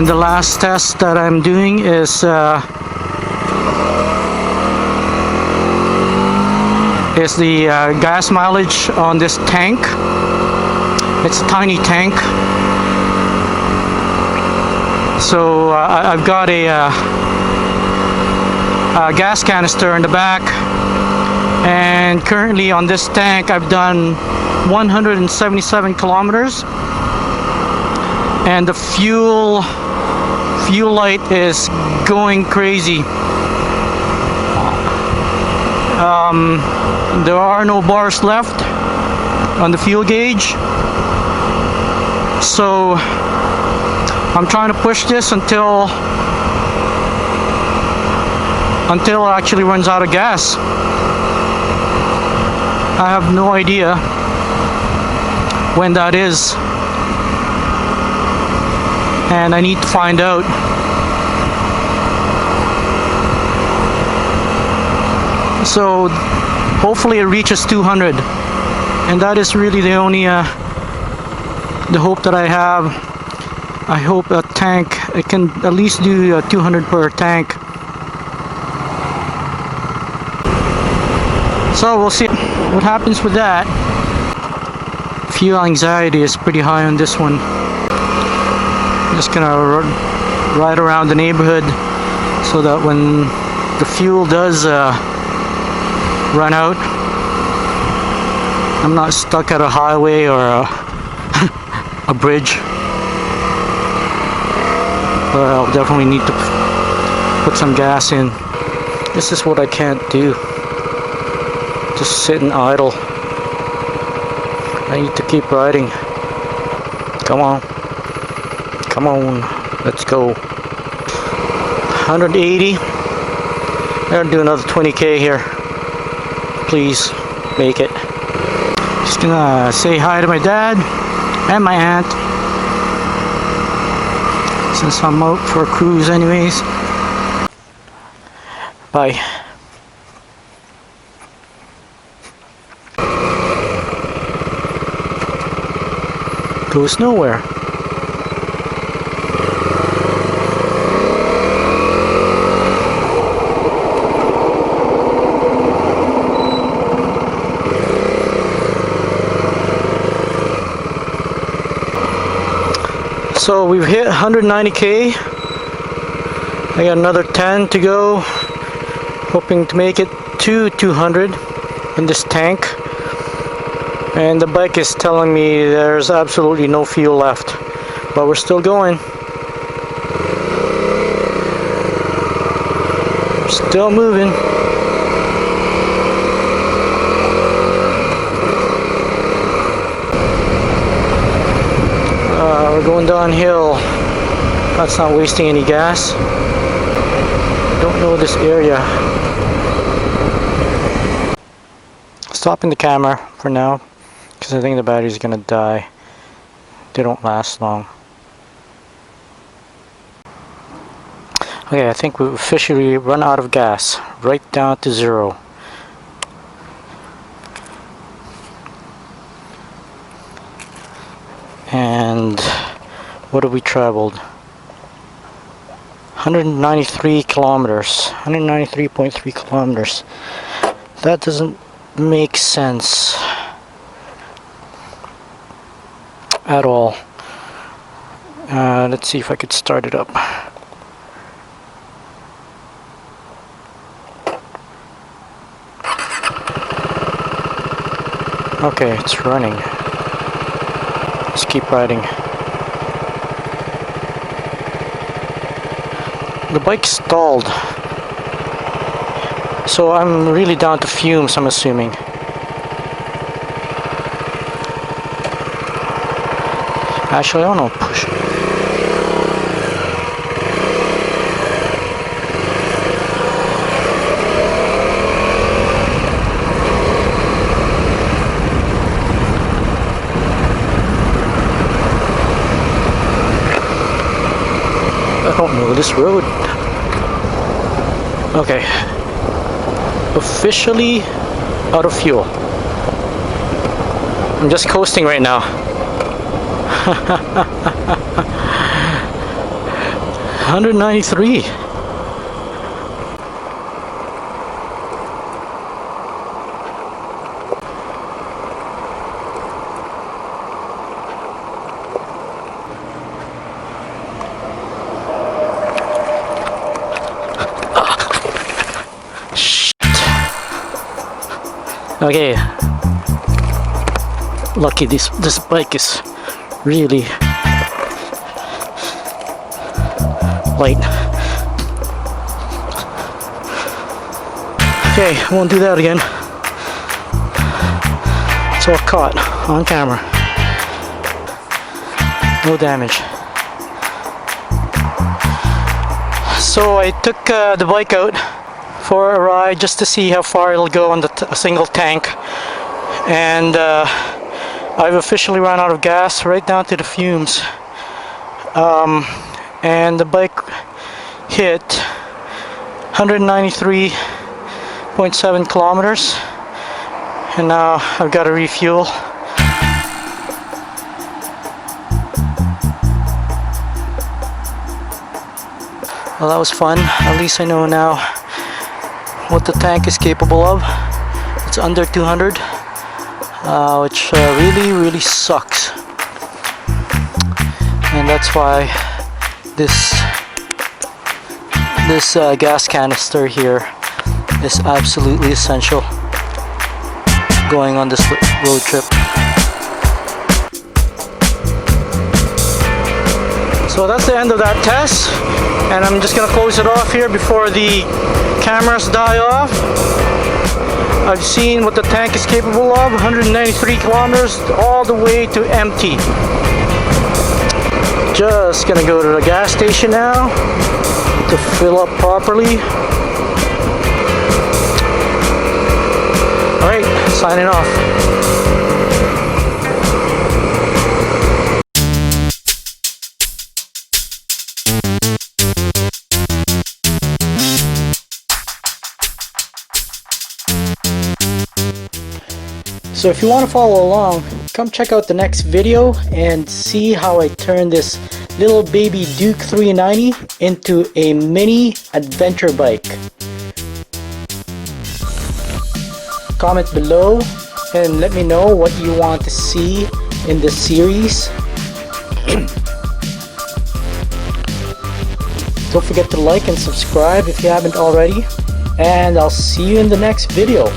the last test that I'm doing is the gas mileage on this tank. It's a tiny tank, so I've got a gas canister in the back, and currently on this tank I've done 177 kilometers, and the fuel light is going crazy. There are no bars left on the fuel gauge, so I'm trying to push this until it actually runs out of gas. I have no idea when that is, and I need to find out. So hopefully it reaches 200, and that is really the only the hope that I have. I hope that tank, it can at least do 200 per tank. So we'll see what happens with that. Fuel anxiety is pretty high on this one. I'm just gonna ride around the neighborhood so that when the fuel does run out, I'm not stuck at a highway or a bridge. But I'll definitely need to put some gas in. This is what I can't do. Just sit and idle. I need to keep riding. Come on. Come on. Let's go. 180. I'm gonna do another 20k here. Please make it. Just gonna say hi to my dad and my aunt, since I'm out for a cruise anyways. Bye. Goes nowhere. So we've hit 190k. I got another 10 to go, hoping to make it to 200 in this tank. And the bike is telling me there's absolutely no fuel left, but we're still going. Still moving. We're going downhill. That's not wasting any gas. Don't know this area. Stopping the camera for now, because I think the battery's gonna die. They don't last long. Okay, I think we've officially run out of gas. Right down to 0. And what have we traveled? 193 kilometers. 193.3 kilometers. That doesn't make sense at all. Let's see if I could start it up. Okay, it's running. Let's keep riding. The bike stalled, so I'm really down to fumes, I'm assuming. Actually, I don't know, push. I don't know this road. Okay. Officially out of fuel. I'm just coasting right now. 193. Okay, lucky this bike is really light. Okay, won't do that again. It's all caught on camera. No damage. So I took the bike out for a ride just to see how far it'll go on a single tank, and I've officially run out of gas right down to the fumes, and the bike hit 193.7 kilometers, and now I've got to refuel. Well, that was fun. At least I know now what the tank is capable of. It's under 200, which really sucks, and that's why this gas canister here is absolutely essential going on this road trip. So that's the end of that test, and I'm just gonna close it off here before the cameras die off. I've seen what the tank is capable of, 193 kilometers all the way to empty. Just gonna go to the gas station now to fill up properly. Alright, signing off. So if you want to follow along, come check out the next video and see how I turn this little baby Duke 390 into a mini adventure bike. Comment below and let me know what you want to see in this series. Don't forget to like and subscribe if you haven't already, and I'll see you in the next video.